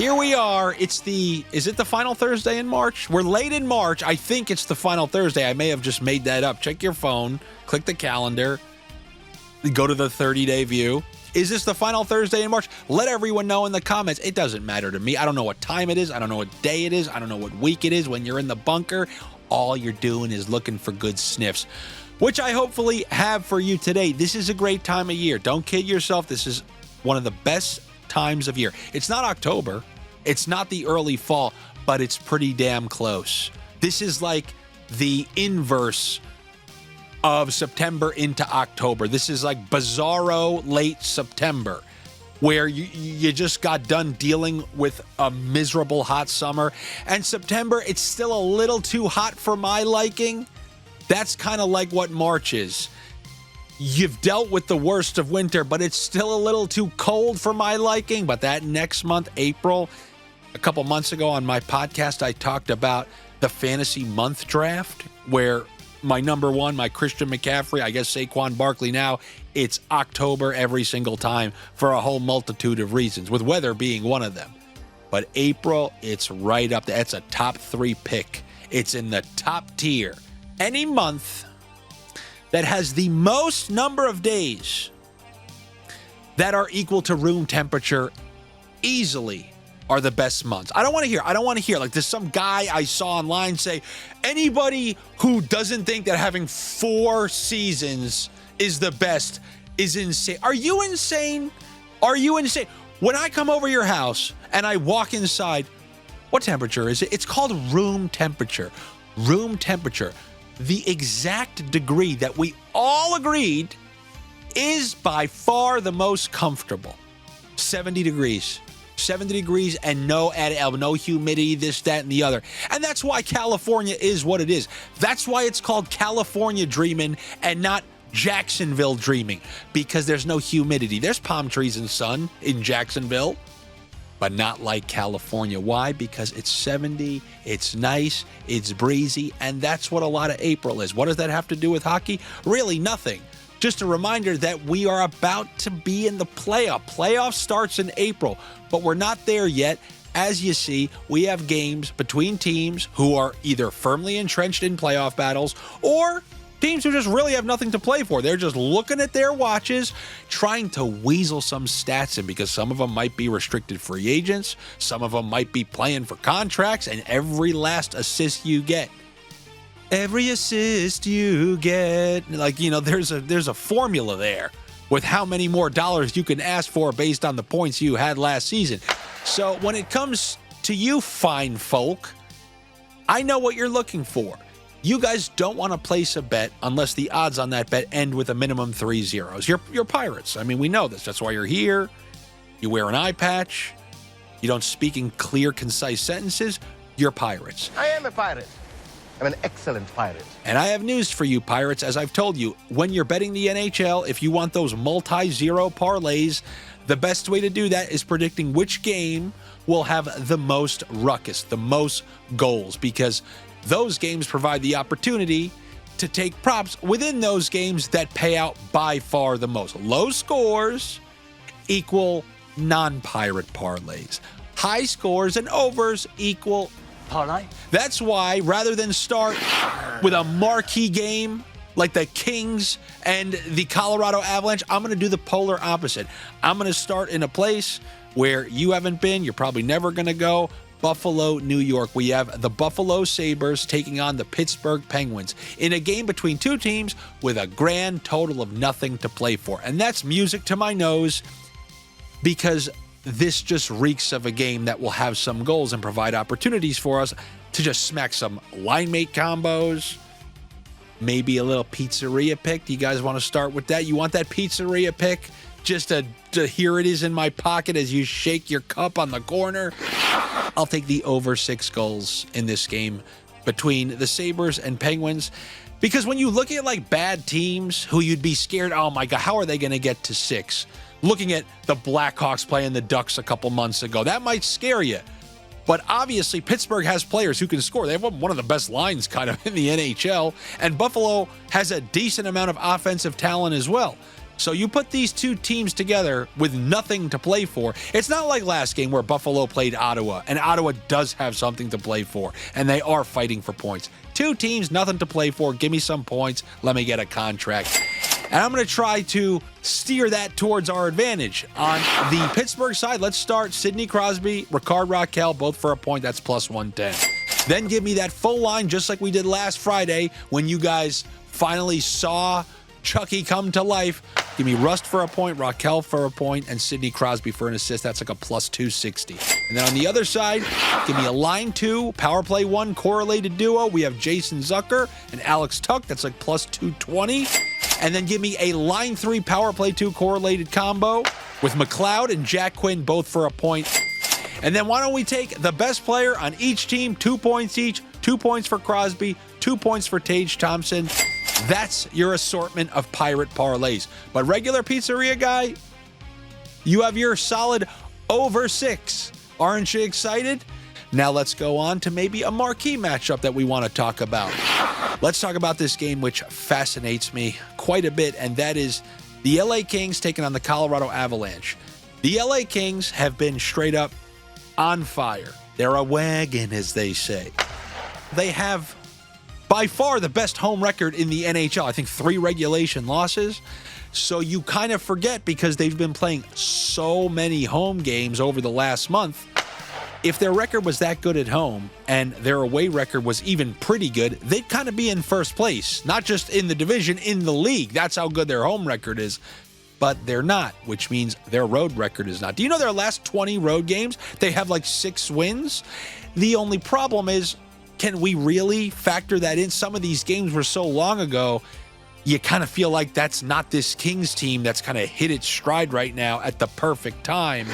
Here we are. Is it the final Thursday in March? We're late in March. I think it's the final Thursday. I may have just made that up. Check your phone, click the calendar, go to the 30-day view. Is this the final Thursday in March? Let everyone know in the comments. It doesn't matter to me. I don't know what time it is. I don't know what day it is. I don't know what week it is. When you're in the bunker, all you're doing is looking for good sniffs, which I hopefully have for you today. This is a great time of year. Don't kid yourself. This is one of the best times of year. It's not October. It's not the early fall, but it's pretty damn close. This is like the inverse of September into October. This is like bizarro late September, where you just got done dealing with a miserable hot summer. And September, it's still a little too hot for my liking. That's kind of like what March is. You've dealt with the worst of winter, but it's still a little too cold for my liking. But that next month, April, a couple months ago on my podcast, I talked about the fantasy month draft, where my number one, my Christian McCaffrey, I guess Saquon Barkley now, it's October every single time for a whole multitude of reasons, with weather being one of them. But April, it's right up there. It's a top 3 pick. It's in the top tier. Any month that has the most number of days that are equal to room temperature easily are the best months. I don't want to hear like there's some guy I saw online say anybody who doesn't think that having 4 seasons is the best is insane. Are you insane? Are you insane? When I come over your house and I walk inside, what temperature is it? It's called room temperature. Room temperature. The exact degree that we all agreed is by far the most comfortable. 70 degrees. 70 degrees and no humidity, this, that, and the other. And that's why California is what it is. That's why it's called California Dreaming and not Jacksonville Dreaming, because there's no humidity. There's palm trees and sun in Jacksonville, but not like California. Why? Because it's 70, it's nice, it's breezy, and that's what a lot of April is. What does that have to do with hockey? Really nothing. Just a reminder that we are about to be in the playoff. Playoff starts in April, but we're not there yet. As you see, we have games between teams who are either firmly entrenched in playoff battles or teams who just really have nothing to play for. They're just looking at their watches, trying to weasel some stats in, because some of them might be restricted free agents, some of them might be playing for contracts, and every last assist you get. Every assist you get, like, you know, there's a formula there with how many more dollars you can ask for based on the points you had last season. So when it comes to you fine folk, I know what you're looking for. You guys don't want to place a bet unless the odds on that bet end with a minimum 3 zeros. You're pirates. I mean, we know this. That's why you're here. You wear an eye patch. You don't speak in clear, concise sentences. You're pirates. I am a pirate. I'm an excellent pirate. And I have news for you, pirates. As I've told you, when you're betting the NHL, if you want those multi-zero parlays, the best way to do that is predicting which game will have the most ruckus, the most goals, because those games provide the opportunity to take props within those games that pay out by far the most. Low scores equal non-pirate parlays. High scores and overs equal parlay. That's why, rather than start with a marquee game like the Kings and the Colorado Avalanche, I'm going to do the polar opposite. I'm going to start in a place where you haven't been, you're probably never going to go. Buffalo, New York. We have the Buffalo Sabres taking on the Pittsburgh Penguins in a game between two teams with a grand total of nothing to play for. And that's music to my nose, because this just reeks of a game that will have some goals and provide opportunities for us to just smack some line mate combos, maybe a little pizzeria pick. Do you guys want to start with that? You want that pizzeria pick? Just to here it is in my pocket as you shake your cup on the corner. I'll take the over 6 goals in this game between the Sabres and Penguins, because when you look at like bad teams who you'd be scared, oh my God, how are they going to get to 6? Looking at the Blackhawks playing the Ducks a couple months ago, that might scare you. But obviously, Pittsburgh has players who can score. They have one of the best lines kind of in the NHL, and Buffalo has a decent amount of offensive talent as well. So you put these two teams together with nothing to play for. It's not like last game where Buffalo played Ottawa, and Ottawa does have something to play for, and they are fighting for points. Two teams, nothing to play for. Give me some points. Let me get a contract. And I'm going to try to steer that towards our advantage. On the Pittsburgh side, let's start Sidney Crosby, Rickard Rakell, both for a point. That's plus 110. Then give me that full line just like we did last Friday when you guys finally saw Chucky come to life. Give me Rust for a point, Rakell for a point, and Sidney Crosby for an assist. That's like a plus 260. And then on the other side, give me a line 2, power play 1 correlated duo. We have Jason Zucker and Alex Tuck. That's like plus 220. And then give me a line 3 power play 2 correlated combo with McLeod and Jack Quinn, both for a point. And then why don't we take the best player on each team, 2 points each, 2 points for Crosby, 2 points for Tage Thompson. That's your assortment of pirate parlays. But regular pizzeria guy, you have your solid over 6. Aren't you excited? Now let's go on to maybe a marquee matchup that we want to talk about. Let's talk about this game, which fascinates me quite a bit, and that is the LA Kings taking on the Colorado Avalanche. The LA Kings have been straight up on fire. They're a wagon, as they say. They have by far the best home record in the NHL. I think 3 regulation losses. So you kind of forget because they've been playing so many home games over the last month. If their record was that good at home and their away record was even pretty good, they'd kind of be in first place, not just in the division, in the league. That's how good their home record is. But they're not, which means their road record is not. Do you know their last 20 road games, they have like 6 wins? The only problem is, can we really factor that in? Some of these games were so long ago, you kind of feel like that's not this Kings team that's kind of hit its stride right now at the perfect time.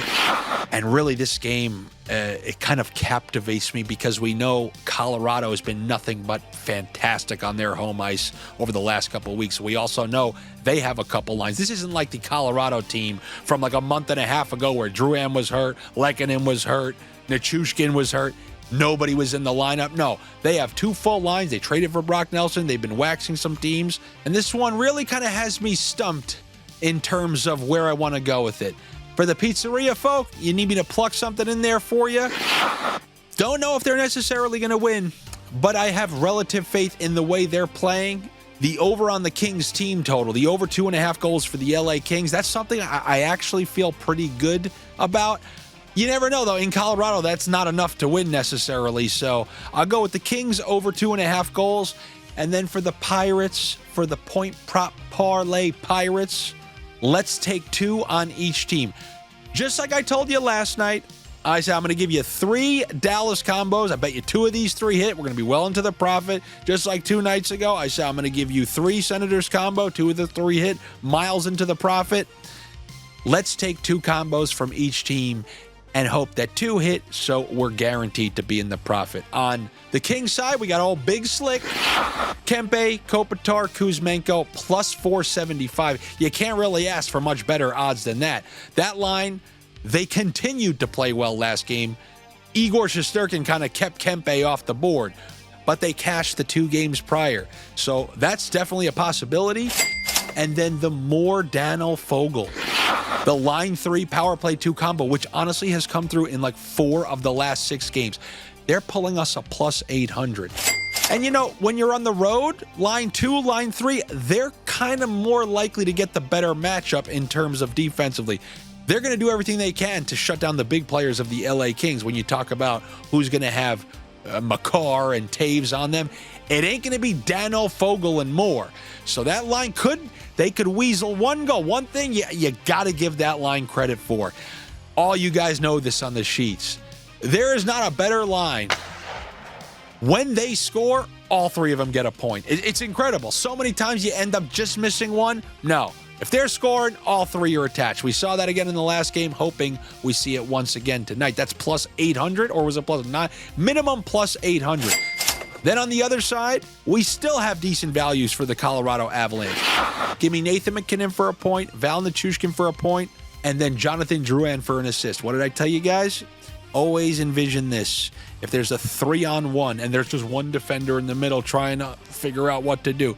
And really, this game, it kind of captivates me because we know Colorado has been nothing but fantastic on their home ice over the last couple of weeks. We also know they have a couple lines. This isn't like the Colorado team from like a month and a half ago where Drouin was hurt, Lehkonen was hurt, Nichushkin was hurt. Nobody was in the lineup. No, they have 2 full lines. They traded for Brock Nelson. They've been waxing some teams. And this one really kind of has me stumped in terms of where I want to go with it. For the pizzeria folk, you need me to pluck something in there for you? Don't know if they're necessarily going to win, but I have relative faith in the way they're playing. The over on the Kings team total, the over 2.5 goals for the LA Kings, that's something I actually feel pretty good about. You never know, though. In Colorado, that's not enough to win necessarily. So I'll go with the Kings over 2.5 goals. And then for the Pirates, for the point prop parlay Pirates, let's take 2 on each team. Just like I told you last night, I said I'm going to give you 3 Dallas combos. I bet you 2 of these 3 hit. We're going to be well into the profit. Just like 2 nights ago, I said I'm going to give you 3 Senators combo. 2 of the 3 hit. Miles into the profit. Let's take 2 combos from each team and hope that 2 hit, so we're guaranteed to be in the profit. On the Kings side, we got old Big Slick, Kempe, Kopitar, Kuzmenko, plus 475. You can't really ask for much better odds than that. That line, they continued to play well last game. Igor Shesterkin kind of kept Kempe off the board, but they cashed the 2 games prior. So that's definitely a possibility. And then the more Daniel Fogel, the line 3 power play 2 combo, which honestly has come through in like 4 of the last 6 games. They're pulling us a plus 800. And you know, when you're on the road, line 2, line 3, they're kind of more likely to get the better matchup in terms of defensively. They're going to do everything they can to shut down the big players of the LA Kings. When you talk about who's going to have Makar and Taves on them, it ain't going to be Daniel Fogel and more. So that line they could weasel 1 goal. One thing you got to give that line credit for. All you guys know this on the sheets. There is not a better line. When they score, all 3 of them get a point. It's incredible. So many times you end up just missing one. No. If they're scoring, all 3 are attached. We saw that again in the last game, hoping we see it once again tonight. That's plus 800, or was it plus 9? Minimum plus 800. Then on the other side, we still have decent values for the Colorado Avalanche. Give me Nathan MacKinnon for a point, Val Nichushkin for a point, and then Jonathan Drouin for an assist. What did I tell you guys? Always envision this. If there's a 3-on-1 and there's just one defender in the middle trying to figure out what to do,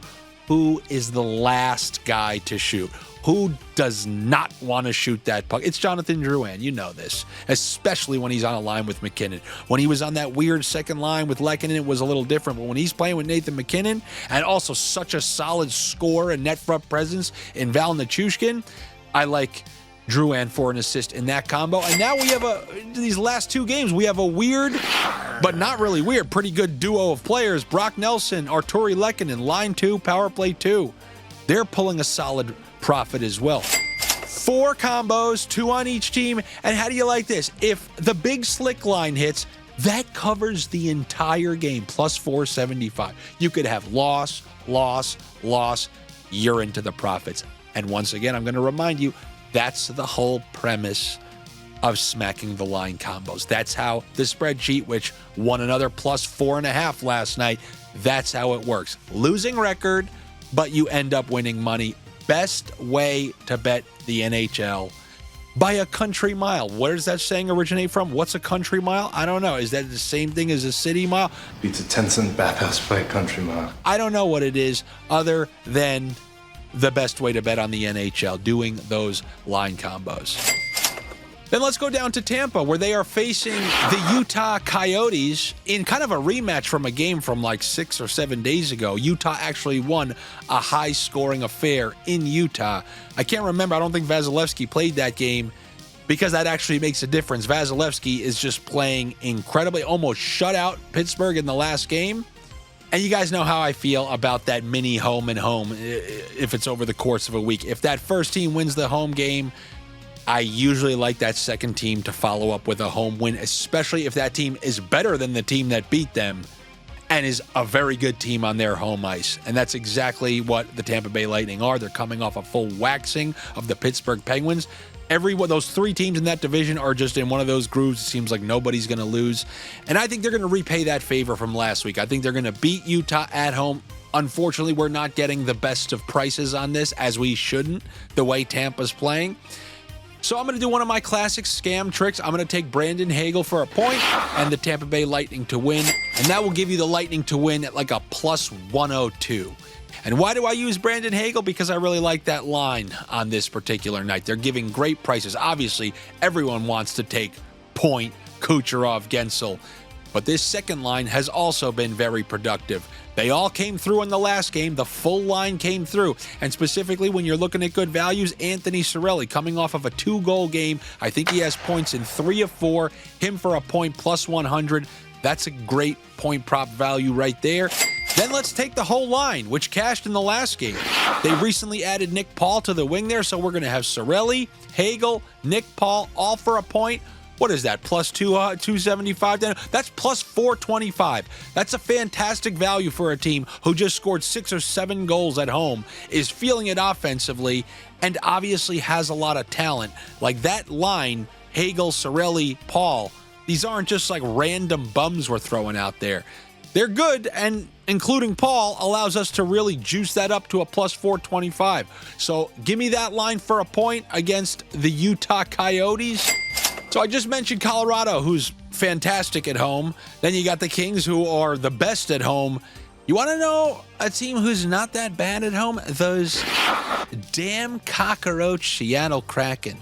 who is the last guy to shoot. Who does not want to shoot that puck? It's Jonathan Drouin. You know this, especially when he's on a line with McKinnon. When he was on that weird second line with Lehkonen, it was a little different. But when he's playing with Nathan McKinnon, and also such a solid scorer and net front presence in Val Nichushkin, I like Drouin for an assist in that combo. And now we have these last two games, we have a weird, but not really weird, pretty good duo of players. Brock Nelson, Arturi Lehkonen, line 2, power play 2. They're pulling a solid profit as well. 4 combos, 2 on each team. And how do you like this? If the big slick line hits, that covers the entire game, plus 475. You could have loss, loss, loss. You're into the profits. And once again, I'm going to remind you, that's the whole premise of smacking the line combos. That's how the spreadsheet, which won another plus 4.5 last night, that's how it works. Losing record, but you end up winning money. Best way to bet the NHL by a country mile. Where does that saying originate from? What's a country mile? I don't know. Is that the same thing as a city mile? Beats a 10-cent bathhouse by a country mile. I don't know what it is other than the best way to bet on the NHL, doing those line combos. Then let's go down to Tampa, where they are facing the Utah Coyotes in kind of a rematch from a game from like 6 or 7 days ago. Utah actually won a high-scoring affair in Utah. I can't remember. I don't think Vasilevsky played that game because that actually makes a difference. Vasilevsky is just playing incredibly, almost shut out Pittsburgh in the last game. And you guys know how I feel about that mini home and home if it's over the course of a week. If that first team wins the home game, I usually like that second team to follow up with a home win, especially if that team is better than the team that beat them and is a very good team on their home ice. And that's exactly what the Tampa Bay Lightning are. They're coming off a full waxing of the Pittsburgh Penguins. Those 3 teams in that division are just in one of those grooves. It seems like nobody's going to lose. And I think they're going to repay that favor from last week. I think they're going to beat Utah at home. Unfortunately, we're not getting the best of prices on this, as we shouldn't, the way Tampa's playing. So I'm going to do one of my classic scam tricks. I'm going to take Brandon Hagel for a point and the Tampa Bay Lightning to win. And that will give you the Lightning to win at like a plus 102. And why do I use Brandon Hagel? Because I really like that line on this particular night. They're giving great prices. Obviously, everyone wants to take Point, Kucherov, Gensel. But this second line has also been very productive. They all came through in the last game. The full line came through. And specifically, when you're looking at good values, Anthony Cirelli coming off of a 2-goal game. I think he has points in 3 of 4. Him for a point plus 100. That's a great point prop value right there. Then let's take the whole line, which cashed in the last game. They recently added Nick Paul to the wing there, so we're going to have Cirelli, Hagel, Nick Paul, all for a point. What is that, plus 275? That's plus 425. That's a fantastic value for a team who just scored 6 or 7 goals at home, is feeling it offensively, and obviously has a lot of talent. Like that line, Hagel, Cirelli, Paul, these aren't just like random bums we're throwing out there. They're good, and including Paul allows us to really juice that up to a plus 425. So give me that line for a point against the Utah Coyotes. So I just mentioned Colorado, who's fantastic at home. Then you got the Kings, who are the best at home. You want to know a team who's not that bad at home? Those damn cockroach Seattle Kraken,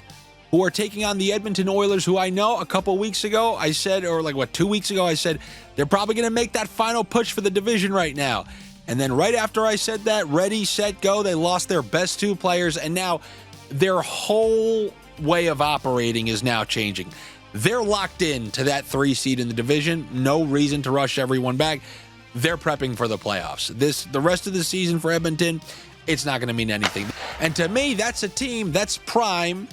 who are taking on the Edmonton Oilers, who I know a couple weeks ago I said, or 2 weeks ago I said, they're probably going to make that final push for the division right now. And then right after I said that, ready, set, go, they lost their best 2 players, and now their whole way of operating is now changing. They're locked in to that 3 seed in the division. No reason to rush everyone back. They're prepping for the playoffs. The rest of the season for Edmonton, it's not going to mean anything. And to me, that's a team that's prime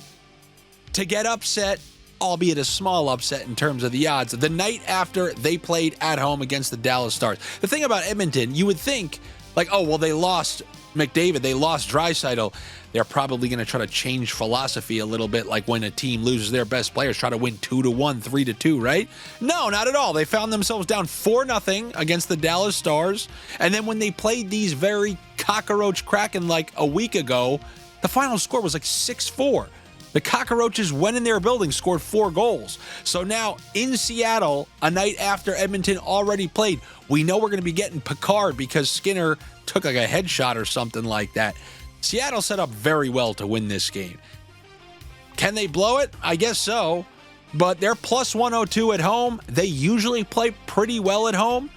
to get upset, albeit a small upset in terms of the odds, the night after they played at home against the Dallas Stars. The thing about Edmonton, you would think, like, oh, well, they lost McDavid, they lost Draisaitl. They're probably going to try to change philosophy a little bit, like when a team loses their best players, try to win 2-1, 3-2, right? No, not at all. They found themselves down 4-0 against the Dallas Stars. And then when they played these very cockroach Kraken like a week ago, the final score was like 6-4. The Cockroaches went in their building, scored 4 goals. So now in Seattle, a night after Edmonton already played, we know we're going to be getting Picard because Skinner took like a headshot or something like that. Seattle set up very well to win this game. Can they blow it? I guess so. But they're plus 102 at home. They usually play pretty well at home.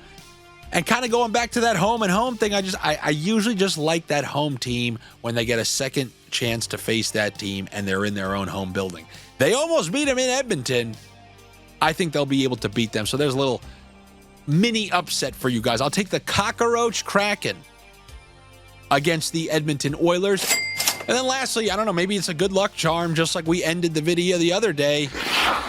And kind of going back to that home and home thing, I usually just like that home team when they get a second chance to face that team and they're in their own home building. They almost beat them in Edmonton. I think they'll be able to beat them. So there's a little mini upset for you guys. I'll take the Cockroach Kraken against the Edmonton Oilers. And then lastly, I don't know, maybe it's a good luck charm, just like we ended the video the other day.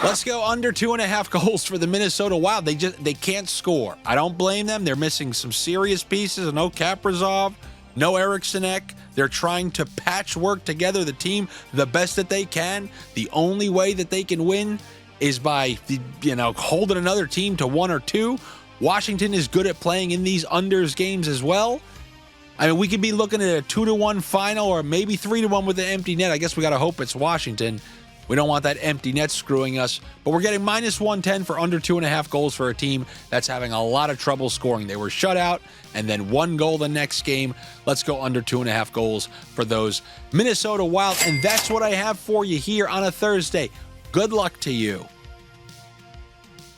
Let's go under 2.5 goals for the Minnesota Wild. They can't score. I don't blame them. They're missing some serious pieces. No Kaprizov, no Eriksson. They're trying to patchwork together the team the best that they can. The only way that they can win is by, holding another team to 1 or 2. Washington is good at playing in these unders games as well. I mean, we could be looking at a 2-1 final or maybe 3-1 with the empty net. I guess we got to hope it's Washington. We don't want that empty net screwing us. But we're getting minus 110 for under 2.5 goals for a team that's having a lot of trouble scoring. They were shut out and then 1 goal the next game. Let's go under 2.5 goals for those Minnesota Wild. And that's what I have for you here on a Thursday. Good luck to you.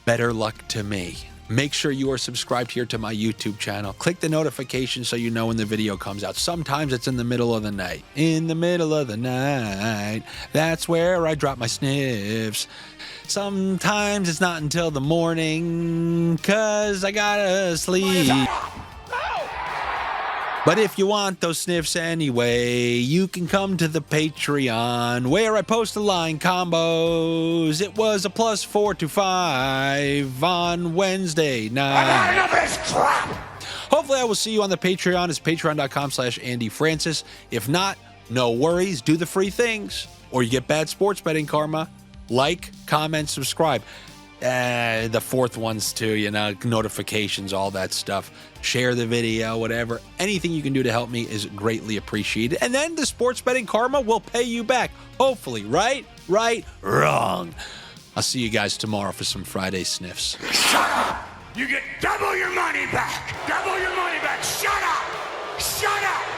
Better luck to me. Make sure you are subscribed here to my YouTube channel. Click the notification so you know when the video comes out. Sometimes it's in the middle of the night. In the middle of the night, that's where I drop my sniffs. Sometimes it's not until the morning, 'cause I gotta sleep. But if you want those sniffs anyway, you can come to the Patreon, where I post the line combos. It was a plus 4 to 5 on Wednesday night. Hopefully I will see you on the Patreon. It's patreon.com/Andy Francess. If not, no worries. Do the free things, or you get bad sports betting karma. Like, comment, subscribe. The fourth one's too, notifications, all that stuff. Share the video, whatever. Anything you can do to help me is greatly appreciated. And then the sports betting karma will pay you back. Hopefully, right? Wrong. I'll see you guys tomorrow for some Friday sniffs. Shut up! You get double your money back! Double your money back! Shut up! Shut up!